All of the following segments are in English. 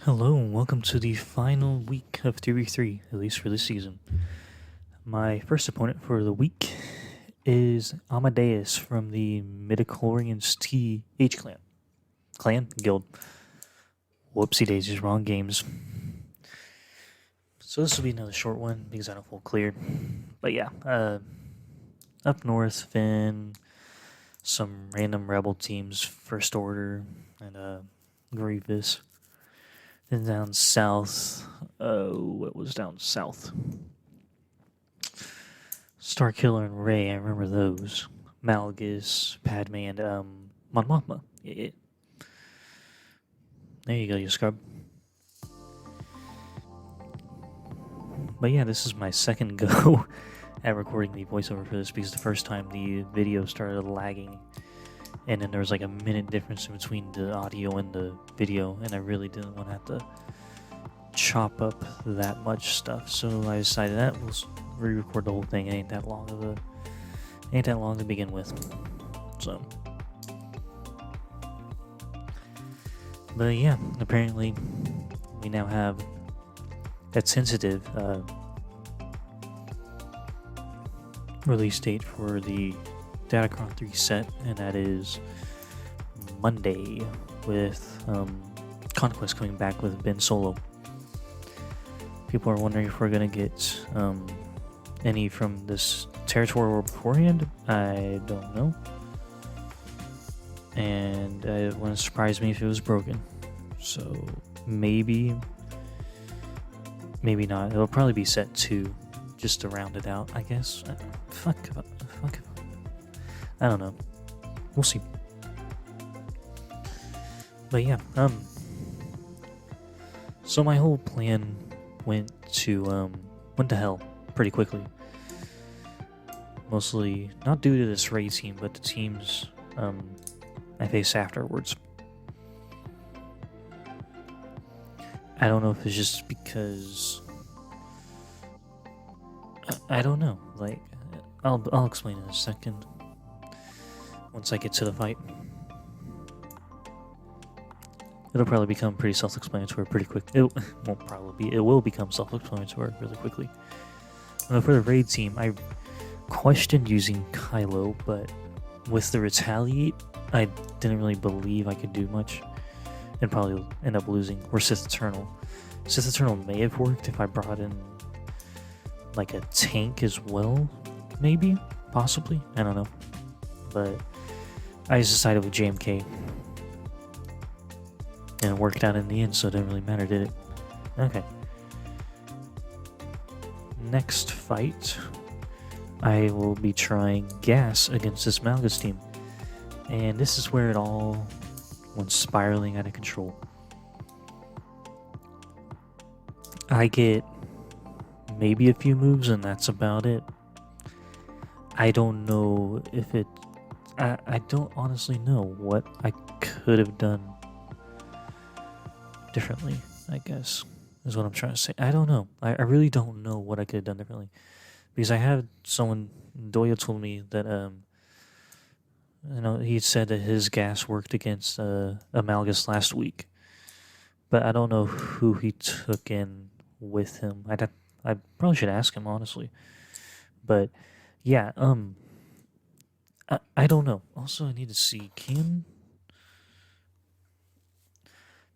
Hello and welcome to the final week of 3v3, at least for this season. My first opponent for the week is Amadeus from the Midichlorians TH clan guild. Whoopsie daisies, wrong games. So this will be another short one because I don't feel clear. But yeah, up north, Finn, some random rebel teams, First Order, and Grievous. Then down south, what was down south? Starkiller and Rey, I remember those. Malgus, Padme, and Mon Mothma. Yeah. There you go, you scrub. But yeah, this is my second go at recording the voiceover for this because the first time the video started lagging and then there was like a minute difference in between the audio and the video, and I really didn't want to have to chop up that much stuff, so I decided that we'll re-record the whole thing. It ain't that long to begin with. So, but yeah, apparently we now have a tentative release date for the Datacron 3 set, and that is Monday, with Conquest coming back with Ben Solo. People are wondering if we're going to get any from this territory war beforehand. I don't know. And it wouldn't surprise me if it was broken. So maybe not. It'll probably be set 2 just to round it out, I guess. Fuck. I don't know. We'll see. But yeah, so my whole plan went to hell pretty quickly. Mostly not due to this raid team, but the teams I faced afterwards. I don't know if it's just because I don't know. Like, I'll explain in a second once I get to the fight. It'll probably become pretty self-explanatory pretty quick. It won't probably be. It will become self-explanatory really quickly. For the raid team, I questioned using Kylo, but with the Retaliate, I didn't really believe I could do much, and probably end up losing. Or Sith Eternal. Sith Eternal may have worked if I brought in like a tank as well, maybe, possibly. I don't know, but I just decided with JMK. And it worked out in the end, so it didn't really matter, did it? Okay. Next fight, I will be trying Gas against this Malgus team. And this is where it all went spiraling out of control. I get maybe a few moves, and that's about it. I don't know if it... I don't honestly know what I could have done differently, I guess, is what I'm trying to say. I don't know. I really don't know what I could have done differently. Because I had someone, Doya told me that, he said that his gas worked against Malgus last week. But I don't know who he took in with him. I probably should ask him, honestly. But, yeah, I don't know. Also, I need to see,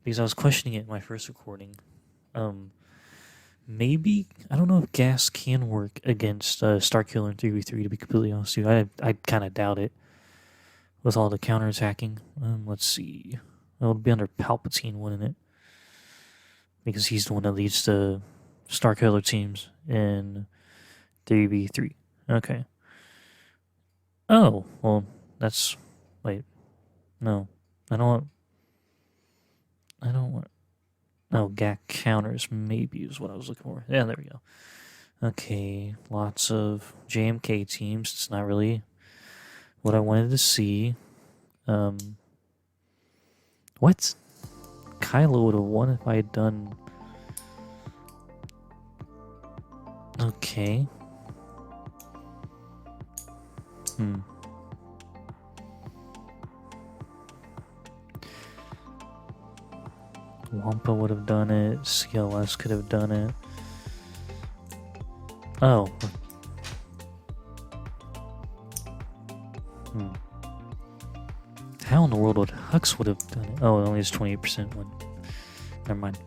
because I was questioning it in my first recording. Maybe, I don't know if gas can work against Starkiller in 3v3, to be completely honest with you. I kind of doubt it with all the counterattacking. Let's see. It'll be under Palpatine, wouldn't it? Because he's the one that leads the Starkiller teams in 3v3. Okay. Oh, well, that's... Wait. No. I don't want... Oh, GAC counters, maybe, is what I was looking for. Yeah, there we go. Okay, lots of JMK teams. It's not really what I wanted to see. What? Kylo would have won if I had done... Okay. Wampa would have done it. CLS could have done it. Oh. How in the world would Hux would have done it? Oh, it only has 28% one. Never mind.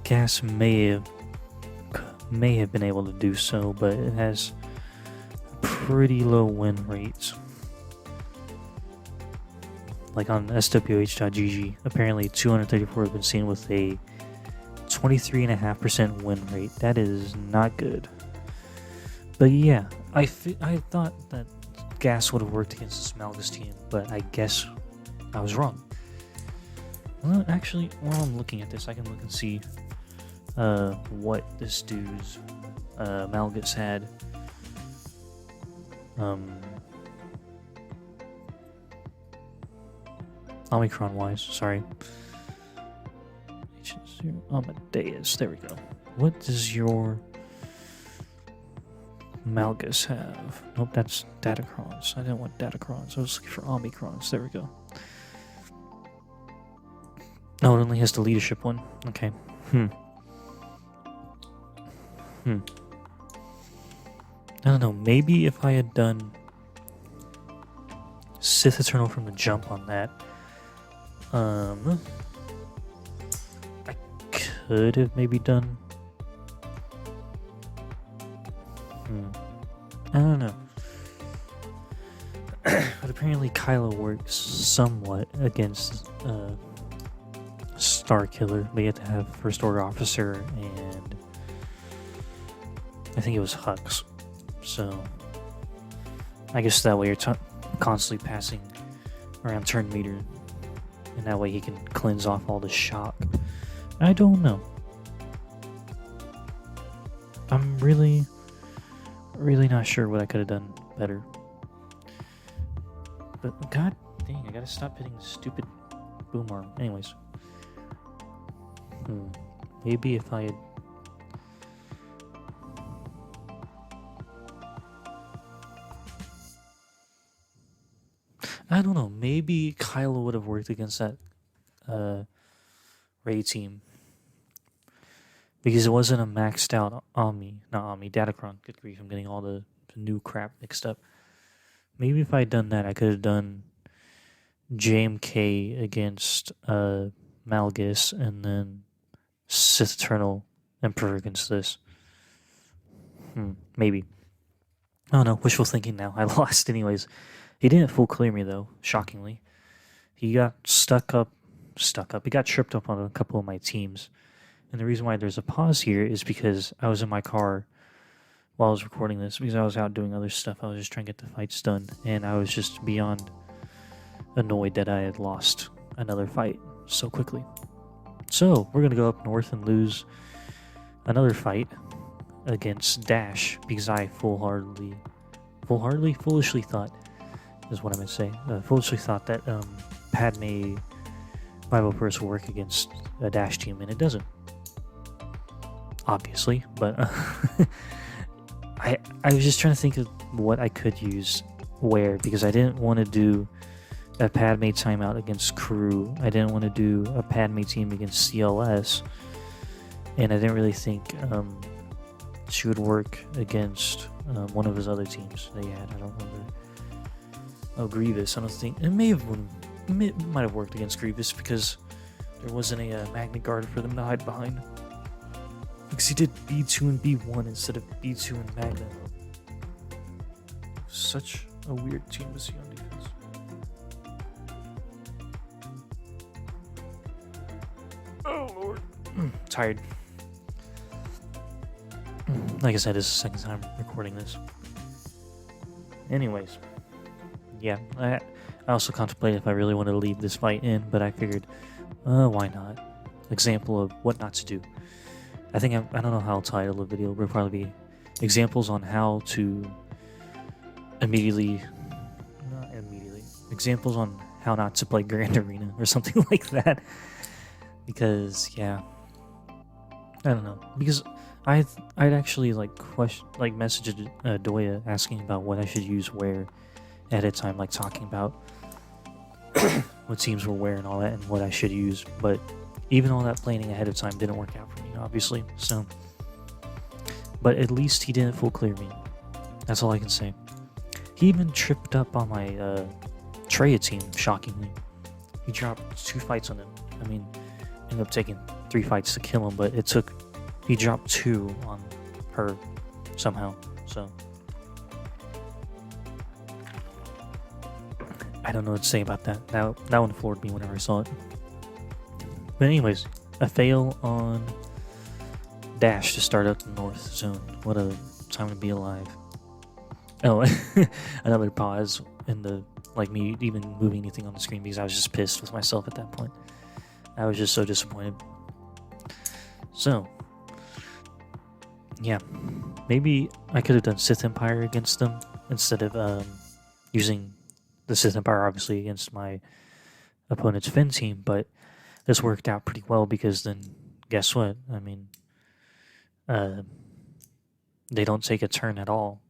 Gas may have been able to do so, but it has pretty low win rates. Like on swh.gg, apparently 234 have been seen with a 23.5% win rate. That is not good. But yeah, I thought that Gas would have worked against this Malgus team, but I guess I was wrong. Well, actually, while I'm looking at this, I can look and see what this dude's Malgus had. Omicron wise, sorry. Amadeus, there we go. What does your Malgus have? Nope, that's Datacrons. I didn't want Datacrons. I was looking for Omicrons. There we go. Oh, it only has the leadership one. Okay. I don't know. Maybe if I had done Sith Eternal from the jump on that, I could have maybe done. I don't know. But apparently Kylo works somewhat against Star Killer, but you have to have First Order Officer and I think it was Hux. So I guess that way you're constantly passing around turn meter, and that way he can cleanse off all the shock. I don't know. I'm really not sure what I could have done better. But god dang, I gotta stop hitting this stupid boom arm. Anyways. Maybe if I had... I don't know. Maybe Kylo would have worked against that Rey team. Because it wasn't a maxed out Datacron. Good grief, I'm getting all the new crap mixed up. Maybe if I had done that, I could have done JMK against Malgus, and then Sith Eternal Emperor against this. Maybe. I don't know. Wishful thinking now. I lost anyways. He didn't full clear me though, shockingly. He got stuck up. He got tripped up on a couple of my teams. And the reason why there's a pause here is because I was in my car while I was recording this, because I was out doing other stuff. I was just trying to get the fights done, and I was just beyond annoyed that I had lost another fight so quickly. So we're gonna go up north and lose another fight against Dash, because I foolishly thought, is what I meant to say. Foolishly thought that Padme Bible Purse will work against a Dash team, and it doesn't. Obviously, but I was just trying to think of what I could use where, because I didn't want to do a Padme timeout against crew. I didn't want to do a Padme team against CLS, and I didn't really think she would work against one of his other teams that he had. I don't remember. Oh, Grievous. I don't think it might have worked against Grievous because there wasn't a Magnet Guard for them to hide behind. Because he did B2 and B1 instead of B2 and Magnet. Such a weird team to see on defense. Oh lord. Tired. Like I said, this is the second time recording this. Anyways. Yeah, I also contemplated if I really wanted to leave this fight in, but I figured, why not? Example of what not to do. I don't know how I'll title the video, but it'll probably be examples on how to examples on how not to play Grand Arena or something like that. Because, yeah, I don't know. Because I'd actually messaged Doya asking about what I should use where, ahead of time, like talking about what teams were where and all that and what I should use. But even all that planning ahead of time didn't work out for me, obviously. So, but at least he didn't full clear me. That's all I can say. He even tripped up on my Traya team, shockingly. He dropped 2 fights on him. I mean, ended up taking 3 fights to kill him, but he dropped 2 on her somehow. So I don't know what to say about that. That one floored me whenever I saw it. But anyways, a fail on Dash to start up the North Zone. What a time to be alive. Oh, another pause in the, like, me even moving anything on the screen because I was just pissed with myself at that point. I was just so disappointed. So, yeah. Maybe I could have done Sith Empire against them instead of using the Sith Empire, obviously, against my opponent's Finn team, but this worked out pretty well because then, guess what? I mean, they don't take a turn at all.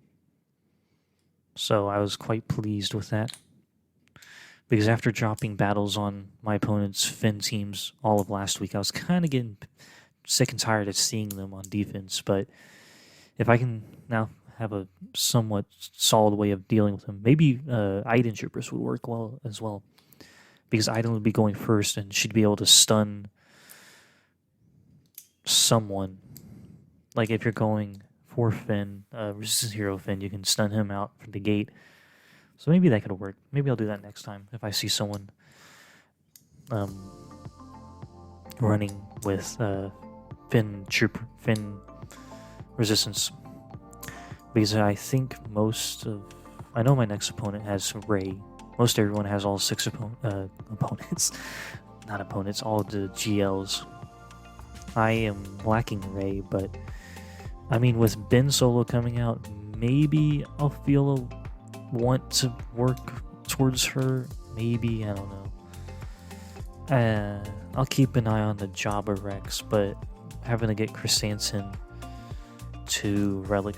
So I was quite pleased with that. Because after dropping battles on my opponent's Finn teams all of last week, I was kind of getting sick and tired of seeing them on defense. But if I can now have a somewhat solid way of dealing with them, maybe Iden Troopers would work well as well. Because Iden would be going first and she'd be able to stun someone. Like if you're going for Finn, Resistance Hero Finn, you can stun him out from the gate. So maybe that could work. Maybe I'll do that next time if I see someone running with Finn Resistance. Because I think I know my next opponent has Rey. Most everyone has all 6 opponents. Not opponents, all the GLs. I am lacking Rey, but I mean, with Ben Solo coming out, maybe I'll feel a want to work towards her. Maybe, I don't know. I'll keep an eye on the Jabba Rex, but having to get Chris Hansen to Relic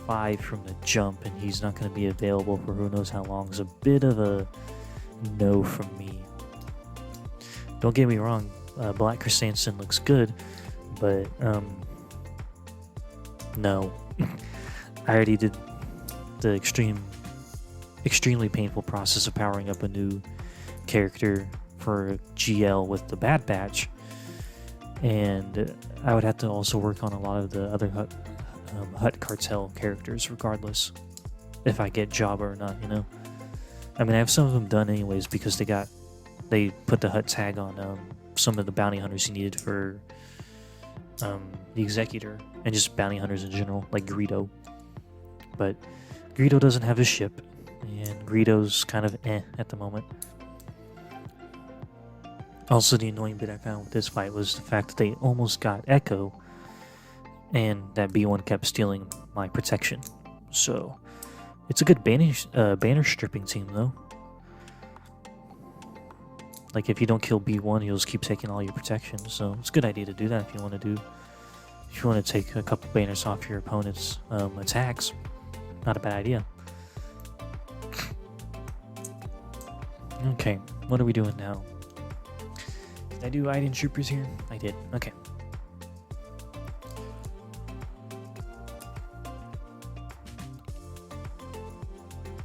5 from the jump, and he's not going to be available for who knows how long, is a bit of a no from me. Don't get me wrong, Black Chris Hansen looks good, but no. I already did the extremely painful process of powering up a new character for GL with the Bad Batch, and I would have to also work on a lot of the other Hutt Cartel characters regardless if I get Jabba or not, you know. I mean, I have some of them done anyways because they put the Hutt tag on some of the bounty hunters you needed for the Executor and just bounty hunters in general, like Greedo. But Greedo doesn't have his ship, and Greedo's kind of at the moment. Also, the annoying bit I found with this fight was the fact that they almost got Echo, and that B1 kept stealing my protection. So, it's a good banner stripping team, though. Like, if you don't kill B1, he'll just keep taking all your protection. So, it's a good idea to do that if you want to take a couple banners off your opponent's attacks. Not a bad idea. Okay, what are we doing now? Did I do Iden Troopers here? I did. Okay.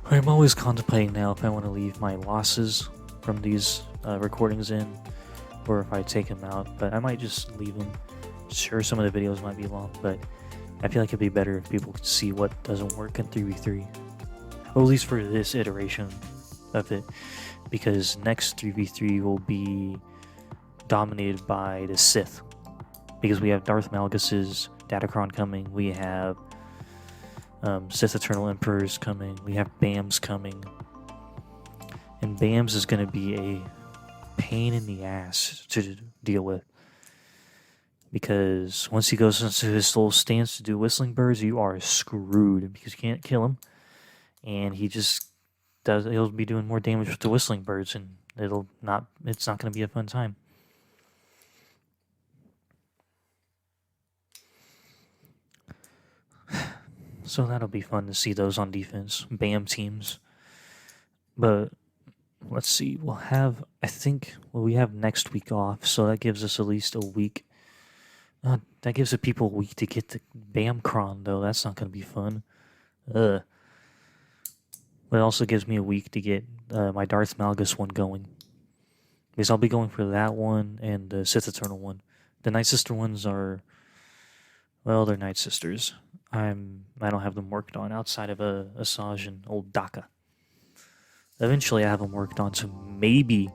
I'm always contemplating now if I want to leave my losses from these recordings in, or if I take them out, but I might just leave them. Sure, some of the videos might be long, but I feel like it'd be better if people could see what doesn't work in 3v3. Well, at least for this iteration of it, because next 3v3 will be dominated by the Sith, because we have Darth Malgus's Datacron coming, we have Sith Eternal Emperors coming, we have BAMs coming, and BAMs is going to be a pain in the ass to deal with, because once he goes into his little stance to do Whistling Birds, you are screwed, because you can't kill him, and he'll be doing more damage with the Whistling Birds, and it's not going to be a fun time. So that'll be fun to see those on defense. BAM teams. But let's see. We have next week off, so that gives us at least a week. That gives the people a week to get the Bamcron, though. That's not going to be fun. But it also gives me a week to get my Darth Malgus one going. Because I'll be going for that one and the Sith Eternal one. The Night Sister ones are... Well, they're Night Sisters. I don't have them worked on outside of Asajj and old Daka. Eventually I have them worked on to maybe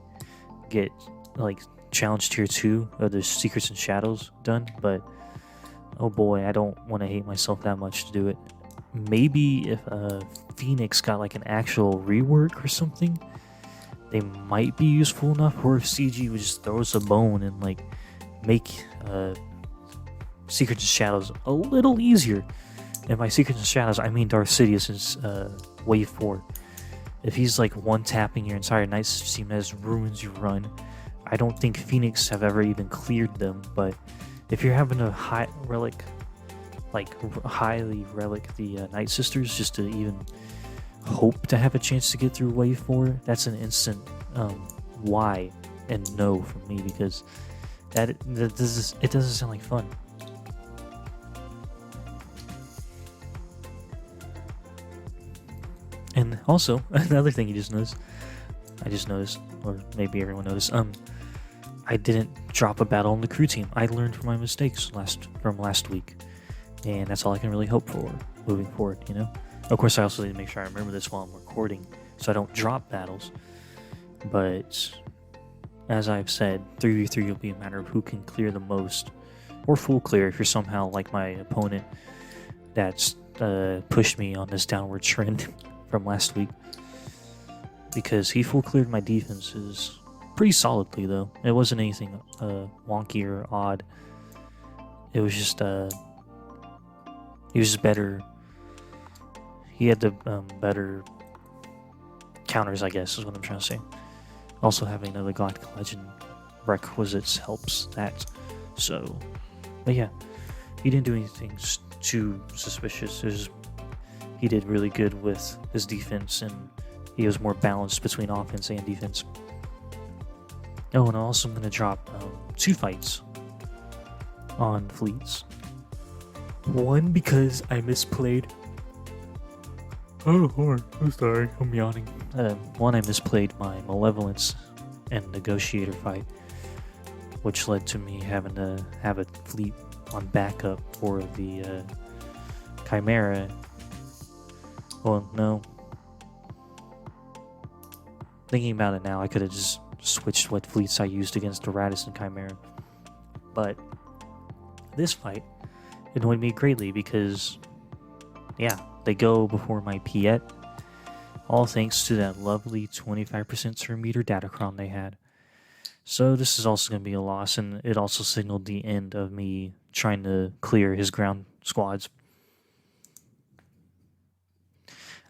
get, like, Challenge Tier 2 of the Secrets and Shadows done, but oh boy, I don't want to hate myself that much to do it. Maybe if Phoenix got like an actual rework or something, they might be useful enough, or if CG would just throw us a bone and like make Secrets and Shadows a little easier. And by Secrets and Shadows, I mean Darth Sidious's Wave 4. If he's like one-tapping your entire Night Sister team, that ruins your run. I don't think Phoenix have ever even cleared them, but if you're having a highly relic the Night Sisters just to even hope to have a chance to get through Wave 4, that's an instant why and no from me, because it doesn't sound like fun. And also, another thing I just noticed, or maybe everyone noticed, I didn't drop a battle on the crew team. I learned from my mistakes from last week, and that's all I can really hope for moving forward, you know? Of course, I also need to make sure I remember this while I'm recording, so I don't drop battles. But, as I've said, 3v3 will be a matter of who can clear the most, or full clear if you're somehow like my opponent that's pushed me on this downward trend from last week. Because he full cleared my defenses pretty solidly, though. It wasn't anything wonky or odd. It was just he was just better. He had the better counters, I guess, is what I'm trying to say. Also, having another Galactic Legend requisites helps that. So, but yeah, he didn't do anything too suspicious. He did really good with his defense, and he was more balanced between offense and defense. Oh, and also I'm going to drop 2 fights on fleets. One because I misplayed. Oh, Lord, I'm sorry, I'm yawning. One, I misplayed my Malevolence and Negotiator fight, which led to me having to have a fleet on backup for the Chimera. Well, no. Thinking about it now, I could have just switched what fleets I used against the Raddus and Chimera. But this fight annoyed me greatly because, yeah, they go before my Piet, all thanks to that lovely 25% per meter datacron they had. So this is also going to be a loss, and it also signaled the end of me trying to clear his ground squads.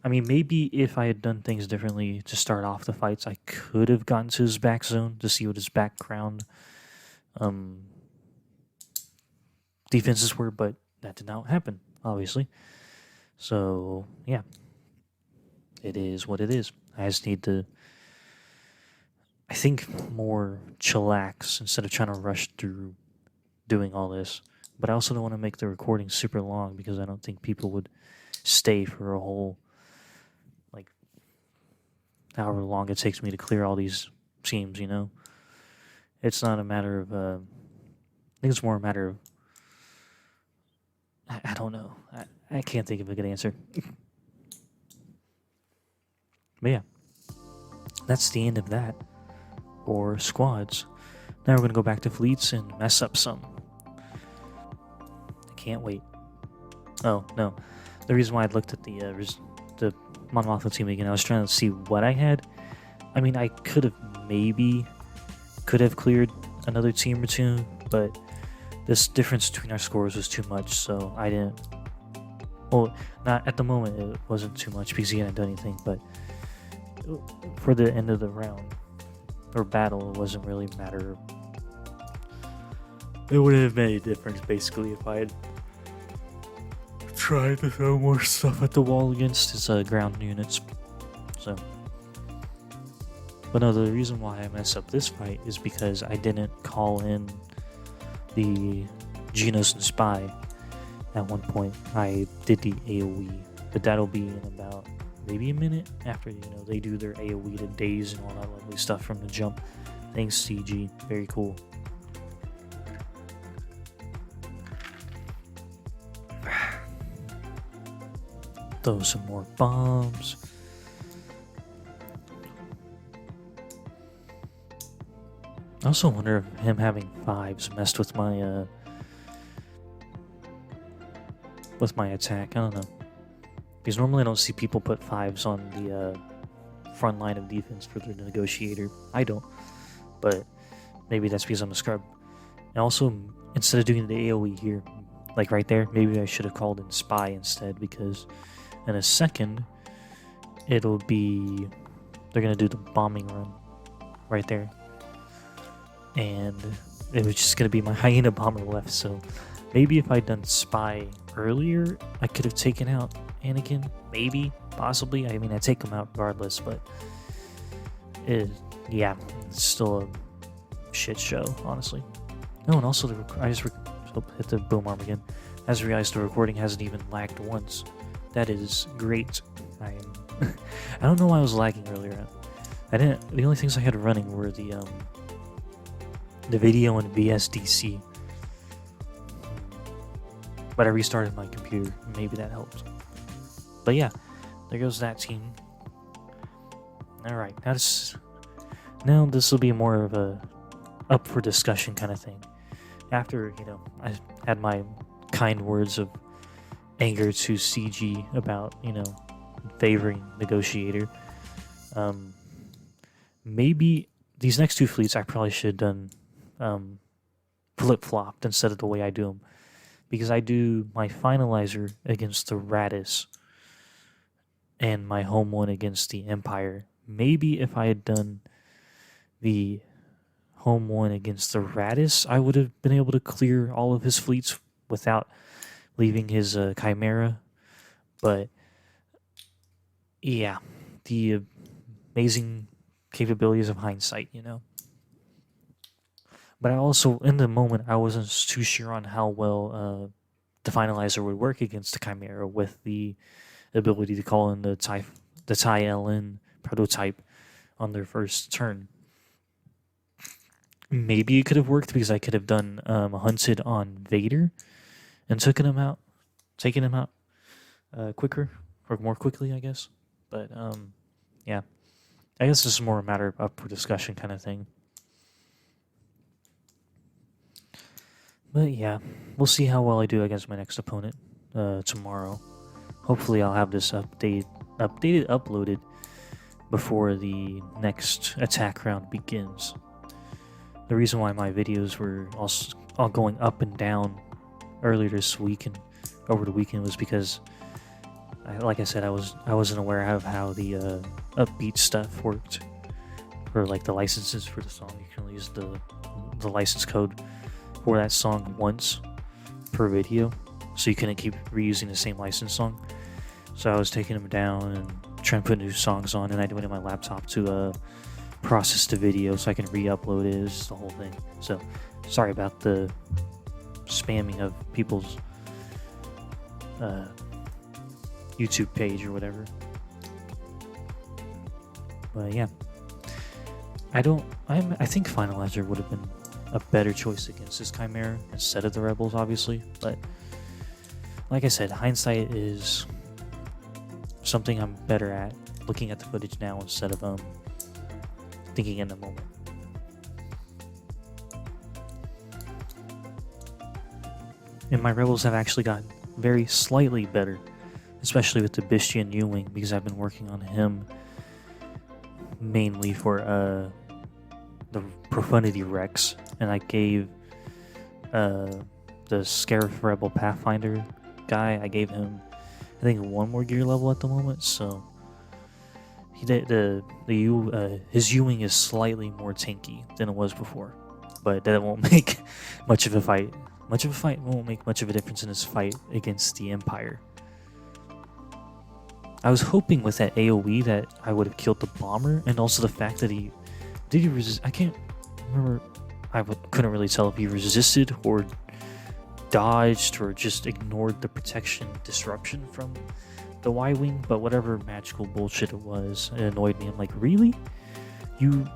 I mean, maybe if I had done things differently to start off the fights, I could have gotten to his back zone to see what his background defenses were, but that did not happen, obviously. So, yeah. It is what it is. I just need to, I think, more chillax instead of trying to rush through doing all this. But I also don't want to make the recording super long because I don't think people would stay for a whole, like, however long it takes me to clear all these teams, you know? It's not a matter of, I think it's more a matter of, I don't know. I can't think of a good answer. But yeah, that's the end of that, or squads. Now we're going to go back to fleets and mess up some. I can't wait. Oh, no. The reason why I looked at the Mon Mothma team again, I was trying to see what I had. I mean, I could have cleared another team or two, but this difference between our scores was too much, so I didn't. Well, not at the moment, it wasn't too much because he hadn't done anything, but for the end of the round or battle, it wasn't really a matter of, it wouldn't have made a difference basically if I had tried to throw more stuff at the wall against his ground units. So But no, the reason why I messed up this fight is because I didn't call in the Genos and Spy at one point. I did the AoE, but that'll be in about maybe a minute after, they do their AoE to daze and all that lovely stuff from the jump. Thanks, CG. Very cool. Throw some more bombs. I also wonder if him having 5s messed with my attack. I don't know. Because normally I don't see people put 5s on the front line of defense for their Negotiator. I don't. But maybe that's because I'm a scrub. And also, instead of doing the AoE here, like right there, maybe I should have called in Spy instead, because in a second, it'll be... They're going to do the bombing run right there. And it was just going to be my Hyena Bomber left, so maybe if I'd done Spy earlier, I could have taken out Anakin. Maybe, possibly. I mean, I take him out regardless, but yeah, it's still a shit show, honestly. Oh, and also, I just hit the boom arm again. I just realized the recording hasn't even lagged once. That is great. I don't know why I was lagging earlier. The only things I had running were the video and VSDC. But I restarted my computer. Maybe that helped. But yeah, there goes that team. Alright, now this will be more of a up for discussion kind of thing. After, I had my kind words of anger to CG about, favoring Negotiator. Maybe these next 2 fleets I probably should have done flip-flopped instead of the way I do them. Because I do my Finalizer against the Raddus and my home one against the Empire. Maybe if I had done the home one against the Raddus, I would have been able to clear all of his fleets without leaving his Chimera. But yeah, the amazing capabilities of hindsight, But I also, in the moment, I wasn't too sure on how well the Finalizer would work against the Chimera with the ability to call in the TIE LN prototype on their first turn. Maybe it could have worked because I could have done a hunted on Vader and taken him out quicker, or more quickly, I guess. But yeah, I guess this is more a matter of up for discussion kind of thing. But yeah, we'll see how well I do against my next opponent tomorrow. Hopefully I'll have this uploaded before the next attack round begins. The reason why my videos were all going up and down earlier this week and over the weekend was because, like I said, I wasn't aware of how the Uppbeat stuff worked. For like the licenses for the song, you can only use the license code for that song once per video, so you couldn't keep reusing the same license song. So I was taking them down and trying to put new songs on, and I went in my laptop to process the video so I can re-upload it. It's the whole thing. So sorry about the spamming of people's YouTube page or whatever. But yeah, I think Finalizer would have been a better choice against this Chimera instead of the Rebels, obviously. But like I said, hindsight is something I'm better at looking at the footage now instead of thinking in the moment. And my Rebels have actually gotten very slightly better, especially with the Bistian U-Wing, because I've been working on him mainly for the Profundity Rex, and I gave the Scarif Rebel Pathfinder guy, I gave him, I think, 1 more gear level at the moment, so his U-Wing is slightly more tanky than it was before, but that won't make much of a fight. Won't make much of a difference in his fight against the Empire. I was hoping with that AoE that I would have killed the bomber, and also the fact that Did he resist? I can't remember. Couldn't really tell if he resisted or dodged or just ignored the protection disruption from the Y-Wing, but whatever magical bullshit it was, it annoyed me. I'm like, really? You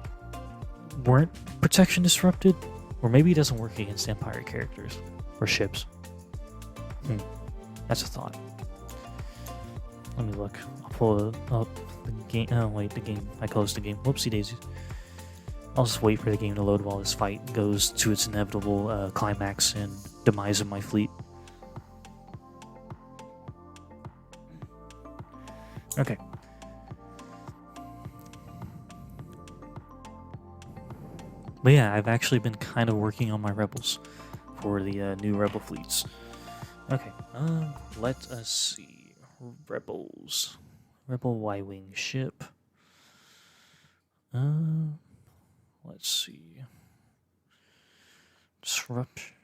weren't protection disrupted? Or maybe it doesn't work against Empire characters or ships. That's a thought. Let me look. I'll pull up the game. Oh, wait, the game. I closed the game. Whoopsie daisies. I'll just wait for the game to load while this fight goes to its inevitable climax and demise of my fleet. Okay. But yeah, I've actually been kind of working on my rebels for the new rebel fleets. Okay, let us see. Rebels. Rebel Y-Wing ship. Let's see. Disruption.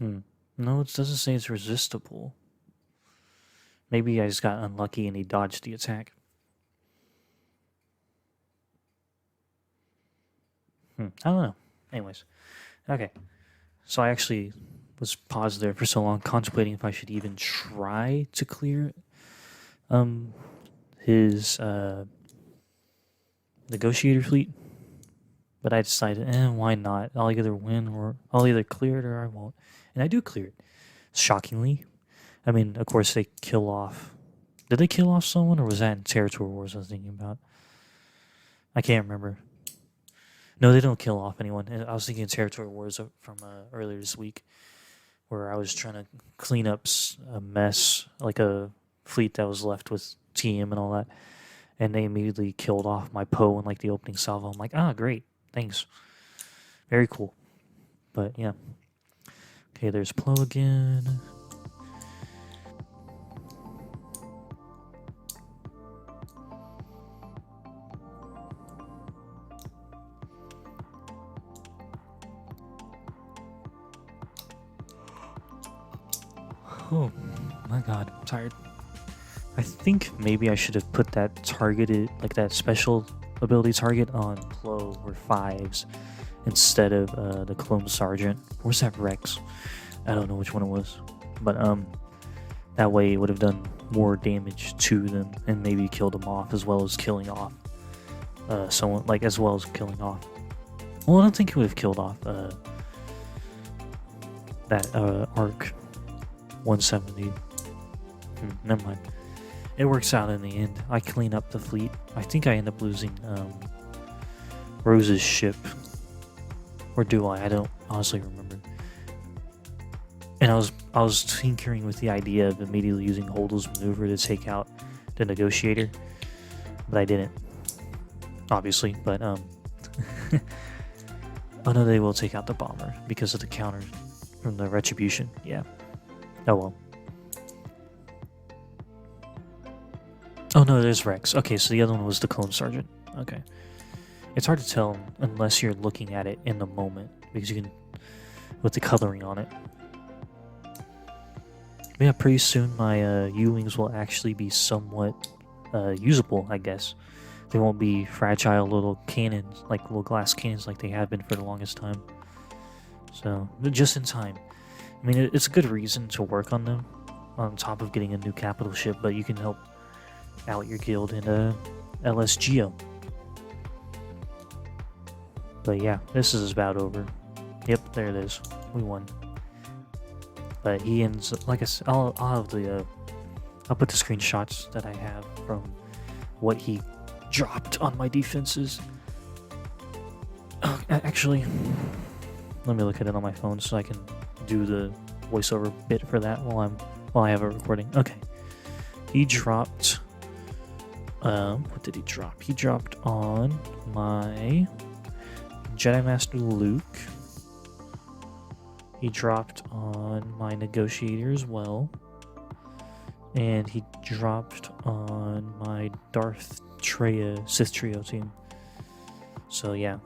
No, it doesn't say it's resistible. Maybe I just got unlucky and he dodged the attack. I don't know. Anyways. Okay. So I actually was paused there for so long, contemplating if I should even try to clear his Negotiator fleet. But I decided, why not? I'll either win or I'll either clear it or I won't. And I do clear it. Shockingly. I mean, of course, they kill off... Did they kill off someone, or was that in Territory Wars I was thinking about? I can't remember. No, they don't kill off anyone. I was thinking of Territory Wars from earlier this week, where I was trying to clean up a mess, like a fleet that was left with TM and all that, and they immediately killed off my Poe in like the opening salvo. I'm like, great, thanks. Very cool. But yeah. Okay, there's Plo again. Oh my god, I'm tired. I think maybe I should have put that targeted, like that special ability target on Plo or 5s instead of the Clone Sergeant. Or was that Rex? I don't know which one it was. But that way it would have done more damage to them and maybe killed them off as well as killing off someone, like as well as killing off. Well, I don't think it would have killed off that Arc 170. Never mind. It works out in the end. I clean up the fleet. I think I end up losing Rose's ship. Or do I? I don't honestly remember. And I was tinkering with the idea of immediately using Holdo's maneuver to take out the Negotiator. But I didn't. Obviously, but oh no, they will take out the bomber because of the counter from the Retribution. Yeah. Oh well. Oh no, there's Rex. Okay, so the other one was the Clone Sergeant. Okay. It's hard to tell unless you're looking at it in the moment, because you can, with the coloring on it. But yeah, pretty soon my U-Wings will actually be somewhat usable, I guess. They won't be fragile little cannons, like little glass cannons like they have been for the longest time. So, just in time. I mean, it's a good reason to work on them, on top of getting a new capital ship, but you can help out your guild in LSGO. But yeah, this is about over. Yep, there it is. We won. But he ends, like I said, I'll have I'll put the screenshots that I have from what he dropped on my defenses. Actually, let me look at it on my phone so I can do the voiceover bit for that while I have a recording. Okay, he dropped. What did he drop? He dropped on my Jedi Master Luke. He dropped on my Negotiator as well. And he dropped on my Darth Sith Trio team. So yeah.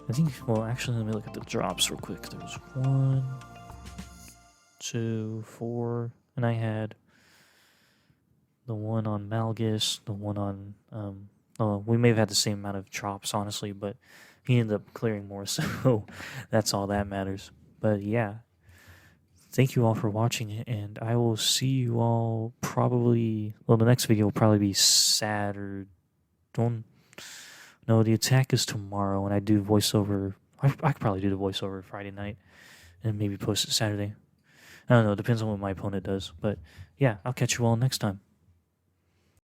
I think, well, actually, let me look at the drops real quick. There was 1, 2, 4, and I had the one on Malgus, the one on oh, we may have had the same amount of drops, honestly, but he ended up clearing more, so that's all that matters. But yeah, thank you all for watching, and I will see you all probably. Well, the next video will probably be Saturday. No, the attack is tomorrow, and I do voiceover. I could probably do the voiceover Friday night, and maybe post it Saturday. I don't know. It depends on what my opponent does. But yeah, I'll catch you all next time.